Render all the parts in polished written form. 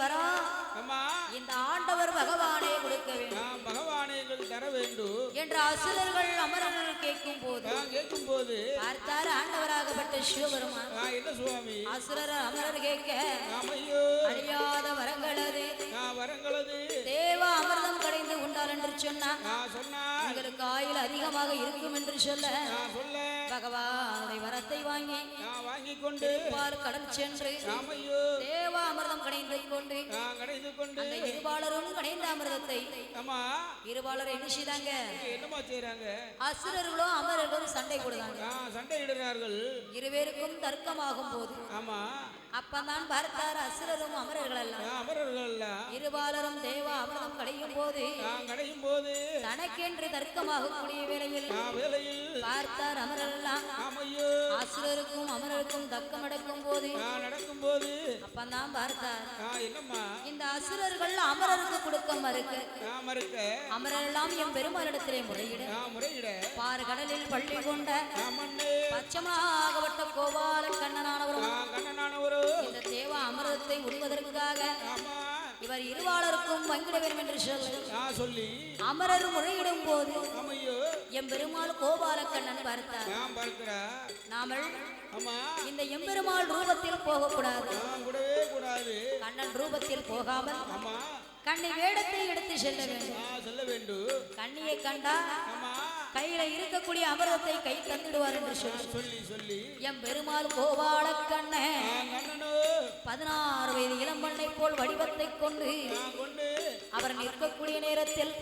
வரம் இந்த ஆண்டவர் பகவானே கொடுக்க வேண்டும், பகவானே எங்களுக்கு தர வேண்டும் என்று அசுரர்கள் அமரர்கள் கேட்கும் போது பார்த்தார் ஆண்டவராகப்பட்ட சிவபெருமான். என்ன சுவாமி? அசுரர் அமரர் கேட்க அழியாத வரங்களது தேவ அமிர்தம் கடைந்து உண்டால் என்று சொன்னார். உங்களுக்கு ஆயுள் அதிகமாக இருக்கும் என்று சொல்ல பகவானுடைய வரத்தை வாங்கி கொண்டு கடல் சென்று தேவ அமிர்தம் கடைந்து கொண்டு அந்த இருபாலரும் கடைந்த அமிர்தத்தை இருபாலர் என்ன செய்தாங்க? அசுரர்களும் அமரர்களும் சண்டை போடுறார்கள். இருவேருக்கும் தர்க்கமாகும் போது அப்பதான் பார்த்தார் அசுரரும் அமரர்கள் எல்லாம் இருபாலரும் தேவ அமிர்தம் கடையும் போது தனக்கென்று தர்க்கமாகக்கூடிய வேளையில் பார்த்தார் அமரர் எல்லாம் அசுரருக்கும் அமரருக்கும் தர்க்கம் நடக்கும் போது அப்பதான் பார்த்தார் இந்த அசுரர்கள் அமரருக்கு கொடுக்க மறுக்க அமரர் எல்லாம் என் பெருமாளிடத்திலே முறையிட பாரு கடலில் பள்ளி கொண்ட பச்சமாகப்பட்ட கோபால கண்ணனானவரும் இந்த தேவ அமிர்தத்தை உண்பதற்காக இவர் இருவாளருக்கும் பங்கிட வேண்டும் என்று சொல்லி அமரர் முறையிடும் போது எம்பெருமாள் கோபால கண்ணன் பார்த்தார். நாமல் இந்த எம்பெருமாள் ரூபத்தில் போகக்கூடாது, கண்ணன் ரூபத்தில் போகாமல் கண்ணி வேடத்தை எடுத்து செல்ல வேண்டும். கண்ணியை கண்டா கையில இருக்கக்கூடிய அமிர்தத்தை கை தந்துடுவார் என்று சொல்லி எம் பெருமாள் கோபால கண்ணன் 16 வயது இளம்பண்ணை போல் வடிவத்தை கொண்டு அவர் நிற்கக்கூடிய நேரத்தில்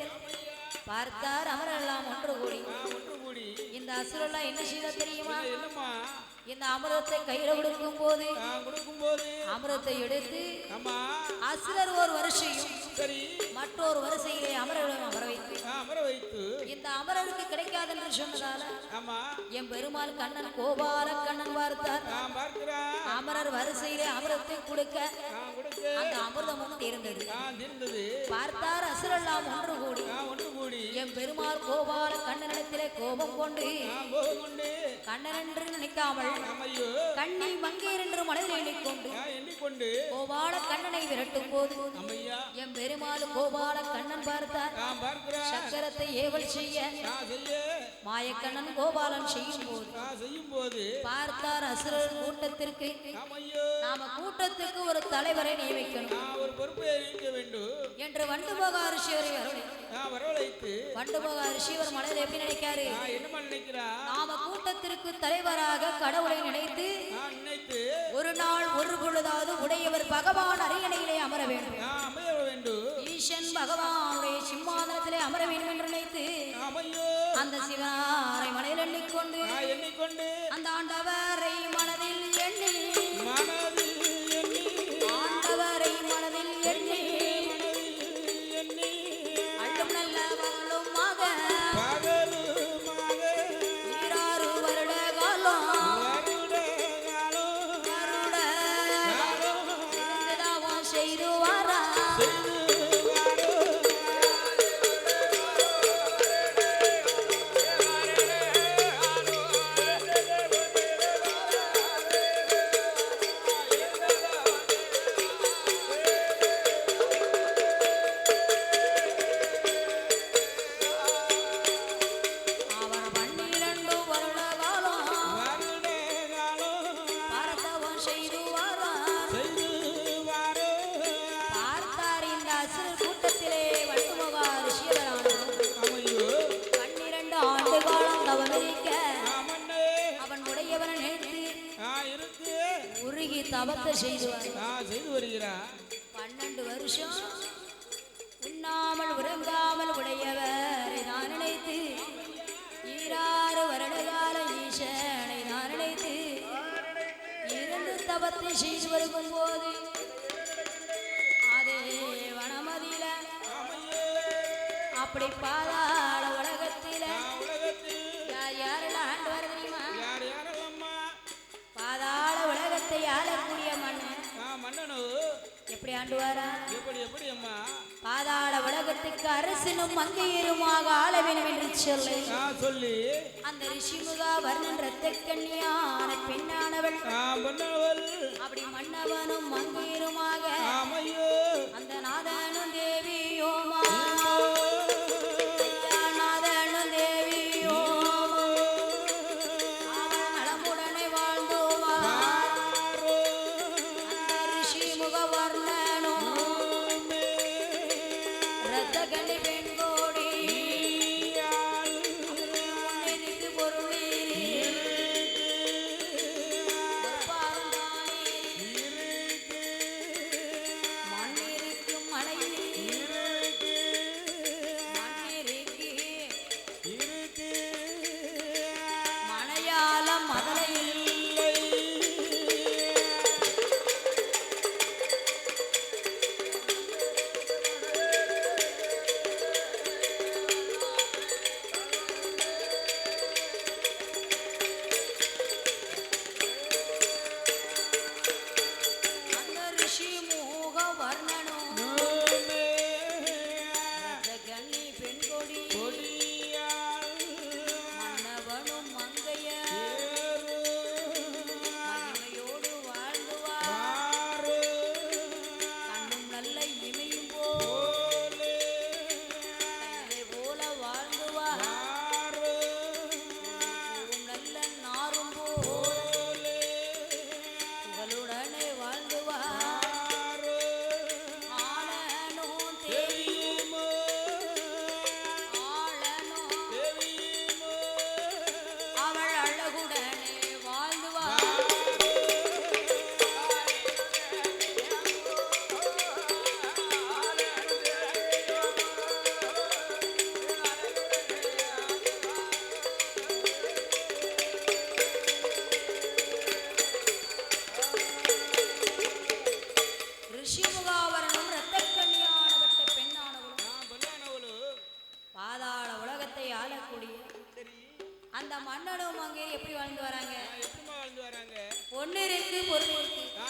பார்த்தார் அமரெல்லாம் ஒன்று கூடி இந்த அசுரெல்லாம் என்ன செய்த தெரியுமா? இந்த அமிர்தத்தை கையில கொடுக்கும் போது அமிர்தத்தை எடுத்து அசுரர் ஒரு வரிசையும் மற்றொரு வரிசையிலே அமரர்களும் அமர வைத்து இந்த அமரருக்கு கிடைக்காது என்று சொன்னதால என் பெருமாள் கண்ணன் கோபால கண்ணன் பார்த்தார். அமரர் வரிசையிலே அமிர்தத்தை கொடுக்க அந்த அமிர்தமும் தீர்ந்தது. பார்த்தார் அசுரெல்லாம் ஒன்று கூடி என் பெருமாள் கோபால கண்ணனிடத்திலே கோபம் கொண்டு கண்ணன் என்று நினைக்காமல் கண்ணி மங்கேர் என்று மனதில் எண்ணிக்கொண்டு கோபால கண்ணனை விரட்டும் போது என் பெருமாள் கோபால கண்ணன் பார்த்தார். சக்கரத்தை ஏவல் செய்ய மாயக்கண்ணன் கோபாலன் செய்யும் போது பார்த்தார் அசுரர் கூட்டத்திற்கு நாம கூட்டத்துக்கு ஒரு தலைவரை நியமிக்கணும் என்று வண்டுபோக ரிஷிவரை வரவழைத்து வண்டுபோக ரிஷிவர் மனதில் எப்படி நினைக்காரு? நாம கூட்டத்திற்கு தலைவராக கடவுளை நினைத்து ஒரு நாள் ஒரு பொழுதாவது உடையவர் பகவான் அரியணையிலே அமர வேண்டும், ஈசன் பகவானுடைய சிம்மாதனத்திலே அமர வேண்டும் என்று நினைத்து அந்த சிவனாரை மனதில் எண்ணிக்கொண்டு அந்த ஆண்டவரை மனதில் எண்ணி ஆண்டவரை மனதில் எண்ணி அள்ளும் நல்ல வல்லுமாக 16 வருட காலம் செய்துவாரா தவத்தை செய்து வருகிறார். 12 வருஷம் உண்ணாமல் உறங்காமல் உடையவரை நான் நினைத்து 16 வருட கால ஈசனை நான் நினைத்து இருந்து தவத்தை செய்து வருகும் போது அதே வனமதியில அப்படி பாதாள உலகத்தில யாரெல்லாம் ஆண்டு வர தெரியுமா? பாதாள உலகத்தை ஆளக்கூடிய மன்னனு எப்படி ஆண்டுவாரா? எப்படி அம்மா? பாதாள உலகத்துக்கு அரசனும் மங்கையருமாக ஆள வேண்டும் என்று சொல்லி அந்த ரிஷிமுகா வர்ணன் ரத்த கன்னியான பெண்ணானவள் அப்படி மன்னவனும் மங்கையருமாக ரத்தகனி பெண்கோடி முன்னிருக்கு பொருளீரி மண்ணிருக்கு மலையிருக்கு மண்ணிருக்கு மலையாள மதலையில் அந்த மன்னனும் அங்கே எப்படி வாழ்ந்து வராங்க? ஒண்ணு இருக்கு, பொருள்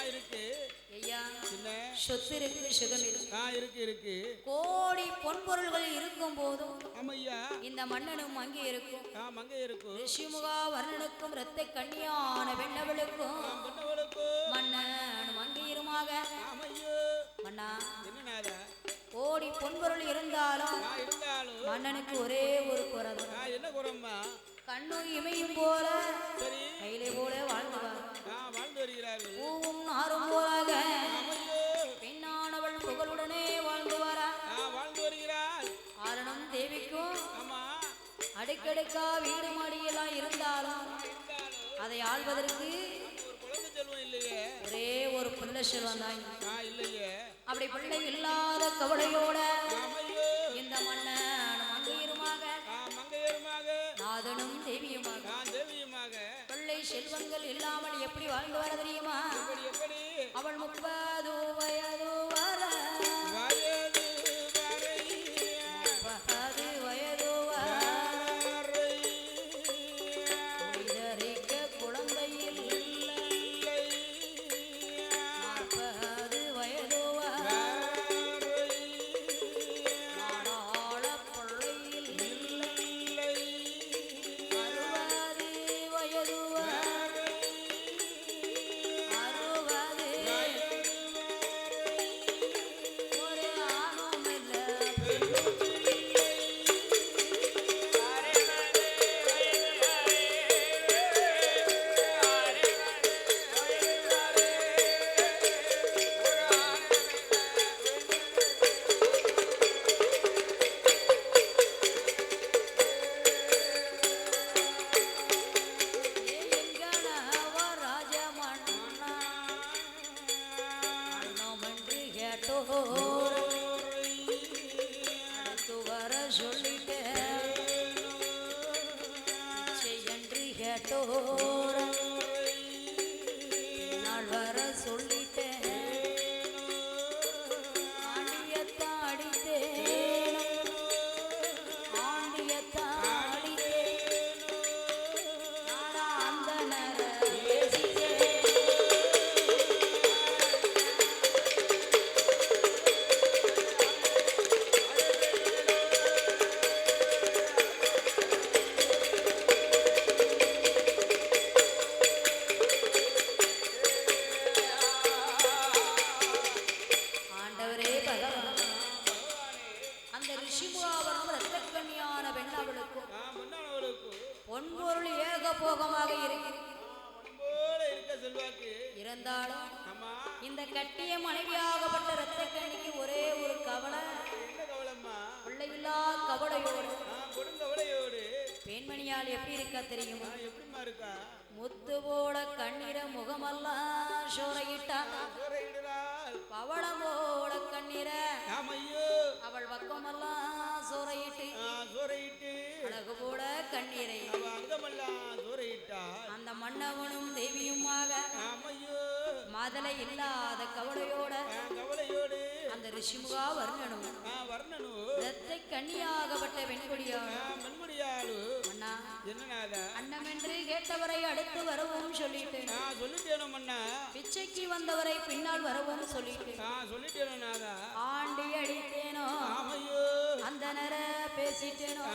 இருக்கு. ஐயா, சொத்து இருக்கு, சுகம் இருக்கு. கோடி பொன் பொருள்கள் இருக்கும் போதும் இந்த மன்னனும் அங்கே இருக்கும். ரிஷிமுகா வர்ணனுக்கும் இரத்த கன்னியான வெண்ணவளுக்கும் மன்னனும் அங்கீருமாக. மன்னா, கோடி பொன்பொருள் இருந்தாலும் மன்னனுக்கு ஒரே ஒரு குறை. என்ன குறம்மா? கண்ணூர் இமையும் போல கையிலே போல வாழ்ந்து வருகிறார்கள். பூவும் நாரும் போலாக பெண்ணானவள் புகழுடனே வாழ்ந்து வருகிறார். ஆரணம் தேவிக்கும் அடுக்கடுக்கா வீடு மாடியெல்லாம் இருந்தாலும் அதை ஆள்வதற்கு ஒரே ஒரு பிள்ளை செல்வம் தான். அப்படி பிள்ளை இல்லாத கவலையோட இந்த மன்னன் மங்கையருமாக நாதனும் தேவியுமாக பிள்ளை செல்வங்கள் இல்லாமல் எப்படி வாழ்ந்து வர தெரியுமா? அவள் 30 வயது வர ஆமா இந்த கட்டிய மனைவியாகப்பட்ட ரத்த கண்ணிக்கு ஒரே ஒரு கவலை. என்ன கவலைம்மா? பிள்ளையில்லா கவலையோடு கொடுங்கவலையோடு பெண்மணியால் எப்படி இருக்கா தெரியுமா? எப்படிமா இருக்கா? முத்து போட கண்ணீர முகமெல்லாம் சோறையிட்டாள். பவளமோட கண்ணீர அவள் பக்கமெல்லாம் சோறையிட்டு அழகு போட கண்ணீரை அந்த மன்னவனும் தேவியுமாக மாதலை இல்லாத கவலையோட அந்த ரிஷிமுகா வர்ணனும் ரத்தை கண்ணியாகப்பட்ட வெண்கொடியாளு அண்ணமென்று கேட்டவரை அடுத்து வரவும் சொல்லிட்டு பிச்சைக்கு வந்தவரை பின்னால் வரவும் சொல்லிட்டு ஆண்டி அடித்தேனோ அந்த நேர பேசிட்டேனோ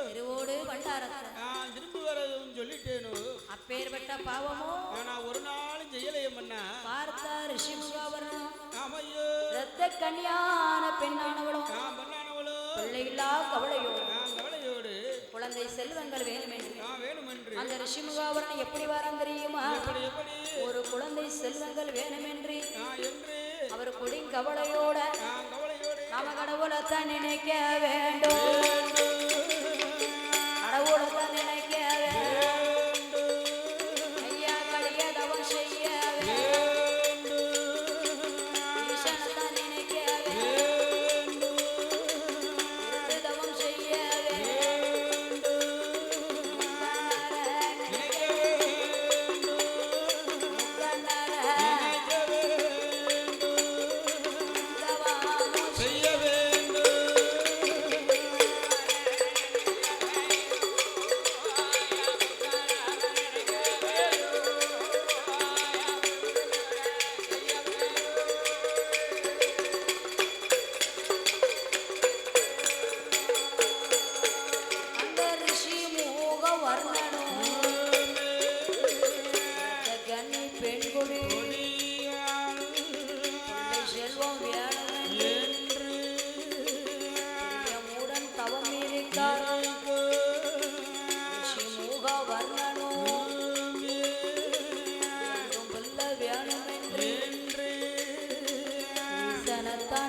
திருவோடு பண்டாரத்தை திரும்பி வரவும் சொல்லிட்டேனோ அப்பேற்பட்ட பாவமோ ஒரு நாளும் செய்யலையம்மண்ணா பார்த்த ரிஷிமுகாவரனும் ரத்த கன்னியான பெண்ணானவளும் பிள்ளையில்லா கவலையோடு குழந்தை செல்வங்கள் வேணுமென்று அந்த ரிஷிமுகாவரன் எப்படி வரம் தெரியுமா? ஒரு குழந்தை செல்வங்கள் வேணுமென்று அவர் கொடுங்கவலையோட நாம கடவுளைத்தான் நினைக்க வேண்டும், கடவுளைத்தான் நினைக்க வேண்டும், ஐயா கடிய தவம் செய்ய வேண்டும், ஈசனத்தான் நினைக்க வேண்டும், தவம் செய்ய வேண்டும்,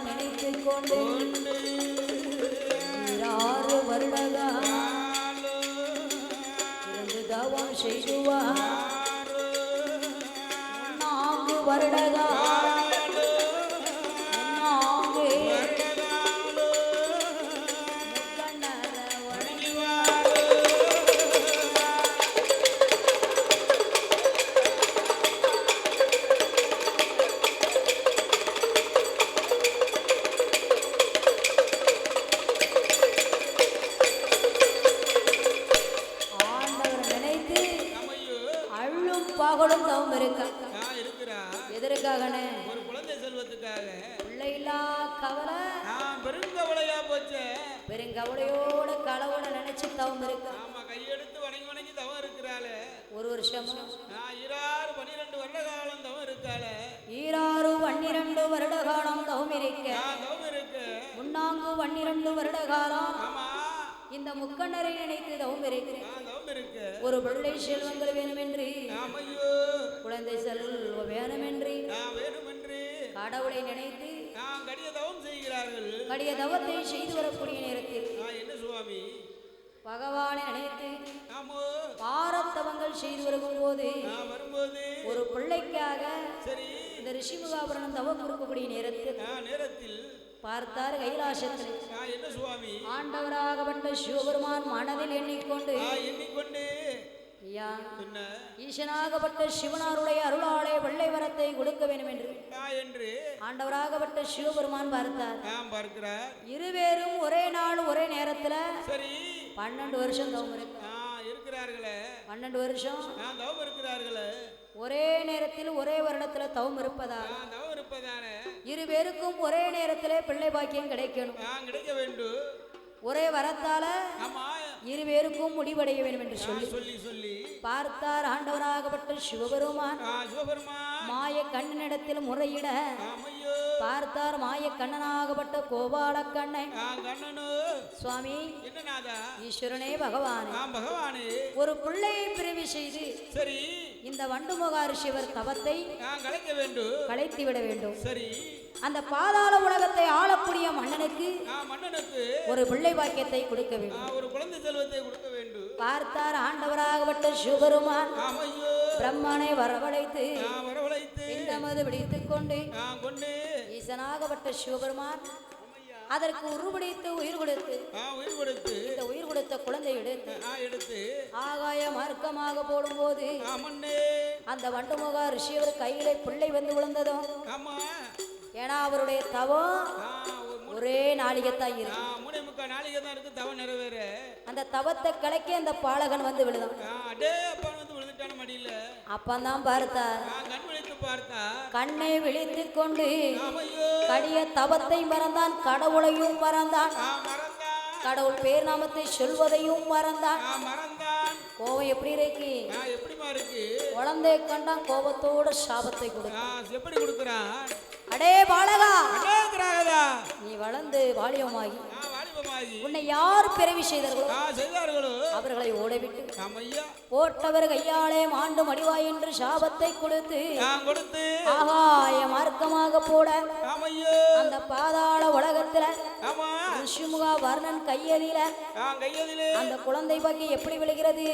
நினைத்துக் கொண்டு 6 வருடங்கள் தவம் செய்துவார். 4 வருடங்கள் பகலும் தவம் எதற்காகனே? ஒரு குழந்தை செல்வத்துக்காக. பிள்ளையில்லா கவலை பெருங்கவலையா போச்சு. பெருங்கவலையோட கடவுள நினைச்சு தவம் இருக்கு. ஆமா, கையெடுத்து வணங்கி தவம் இருக்கிறாளே. 1 வருஷம் 12 வருட காலம் தவம் இருக்காளே. 12 வருட காலம் தவம் இருக்கு. முன்னாங்கு 12 வருட காலம். ஆமா, இந்த முக்கண்ணரை நினைத்து தவம் இருக்கிறேன். ஒரு பிள்ளை செல்வங்கள் வேணுமென்று, குழந்தை செல்வம் வேணுமென்று கடவுளை நினைத்து கடிய தவத்தை செய்து வரக்கூடிய நேரத்தில் என்ன சுவாமி பகவானை நினைத்து பாரத்தவங்கள் செய்து வருகும் போது ஒரு பிள்ளைக்காக இந்த ரிஷிமுகாபுரணம் தவம் கொடுக்கக்கூடிய நேரத்தில் பார்த்தார் கைலாசத்தில் ஆண்டவராகப்பட்ட சிவபெருமான் மனதில் எண்ணிக்கொண்டு ஐயா ஈசனாகப்பட்ட சிவனாருடைய அருளாலே வெள்ளை வரத்தை கொடுக்க வேண்டும் என்று ஆண்டவராகப்பட்ட சிவபெருமான் பார்த்தார். இருவேரும் ஒரே நாள் ஒரே நேரத்துல 12 வருஷம் தவம் இருக்கிறார்களே. 12 வருஷம் ஒரே நேரத்தில் ஒரே வருடத்துல தவம் இருப்பதால் இருவேருக்கும் ஒரே நேரத்திலே பிள்ளை பாக்கியம் கிடைக்கணும், கிடைக்க வேண்டும். ஒரே வரத்தால இருவேருக்கும் முடிவடைய வேண்டும் என்று சொல்லி பார்த்தார் ஆண்டவராகப்பட்ட சிவபெருமான் மாய கண்ணனிடத்தில் முறையிட ஆமையோ பார்த்தார் மாய கண்ணனாகப்பட்ட கோபால கண்ணன் கண்ணனு சுவாமி என்னநாதா ஈஸ்வரனே பகவான் பகவானே ஒரு பிள்ளையை பிறவி செய்து சரி இந்த வண்டுமுக ரிஷிவர் தவத்தை கலைக்க வேண்டும் கலைத்து விட வேண்டும் சரி அந்த பாதாள உலகத்தை ஆளக்கூடிய மன்னனுக்கு ஒரு பிள்ளை பாக்கியத்தை கொடுக்க வேண்டும் ஒரு குழந்தை செல்வத்தை கொடுக்க வேண்டும் பார்த்தார் ஆண்டவராகப்பட்ட சிவபெருமான் பிரம்மனை வரவழைத்து பிண்டமது பிடித்துக் கொண்டு ஈசனாகப்பட்ட சிவபெருமான் அதற்கு உருவடித்து உயிர் கொடுத்து இந்த உயிர் கொடுத்த குழந்தை எடுத்து ஆகாய மார்க்கமாக போடும்போது அந்த வண்டுமுக ரிஷியவர் கையிலே பிள்ளை வந்து விழுந்ததும் ஏன்னா அவருடைய தவம் ஒரே நாளிகைத்தான் இருக்கு தவம் நிறைவேற அந்த தவத்தை கலைக்க அந்த பாலகன் வந்து விழுதான் அப்பந்தான் பார்த்தார் கண்ணை விழித்து கொண்டு கடிய தவத்தை மறந்தான் கடவுளையும் மறந்தான் கடவுள் பேர் நாமத்தை சொல்வதையும் மறந்தான் கோபம் எப்படி இருக்கு குழந்தை கண்டான் கோபத்தோட சாபத்தை கொடுக்கிறான் அடே பாலகா நீ வளர்ந்து வாலியமாகி உன்னை யார் பிறவி செய்தார்களோ அவர்களை ஓடவிட்டு போட்டவர் கையாலே மாண்டு மடிவாய் என்று சாபத்தை கொடுத்து ஆகாய மார்க்கமாக போட அந்த பாதாள உலகத்துல ரிஷிமுகா வர்ணன் கையலில அந்த குழந்தை பக்கி எப்படி விழுகிறது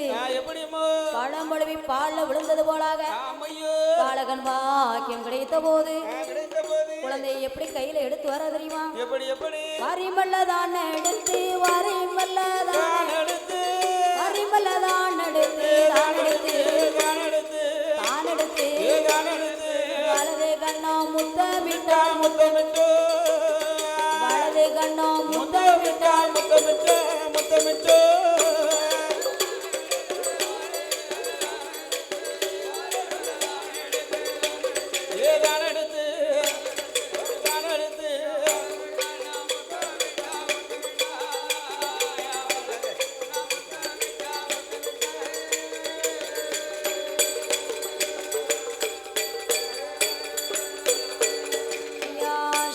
பழம்பழுவி பால்ல விழுந்தது போலாக பாலகன் பாக்கியம் கிடைத்த போது குழந்தையை எப்படி கையில எடுத்து வர தெரியுமா வரிமல்லதான் எடுத்து வரிமல்லதான் எடுத்து வரிமல்லதான் எடுத்து தான் எடுத்து வலது கண்ணோ முத்தமிட்டால் வலது கண்ணோ முத்தமிட்டால்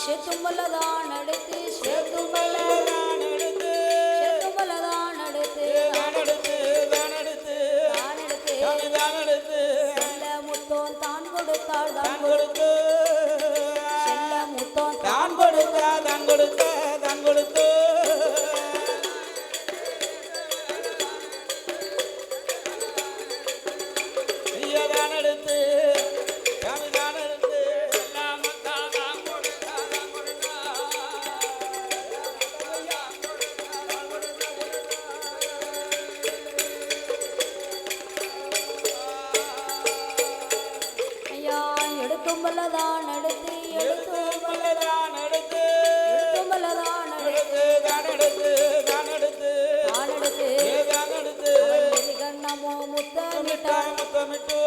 சேத்துமல்லதான் எடுத்து சேத்துமல்லதான் எடுத்து செல்ல முத்தோன் தான் கொடுத்தாள் செல்ல முத்தோன் தான் கொடுத்து எடுத்துமல்லதான் எடுத்து கண்ணமோ முத்தமிட்டு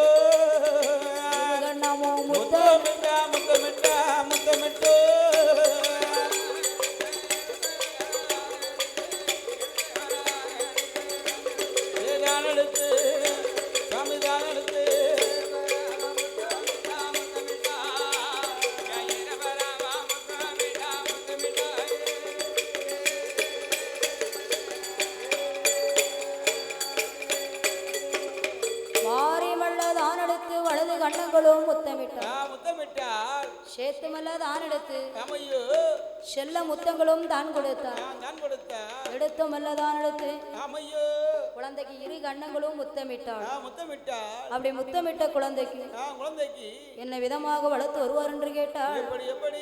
வலது கண்ணங்களும் முத்தமிட்டார் சேத்துமல்லதான் எடுத்து செல்ல முத்தங்களும் தான் கொடுத்தார் எடுத்துமல்லதான் எடுத்து குழந்தைக்கு இரு கண்ணங்களும் முத்தமிட்டாள் அப்படி முத்தமிட்ட குழந்தைக்கு என்ன விதமாக வளர்த்து வருவார் என்று கேட்டாள்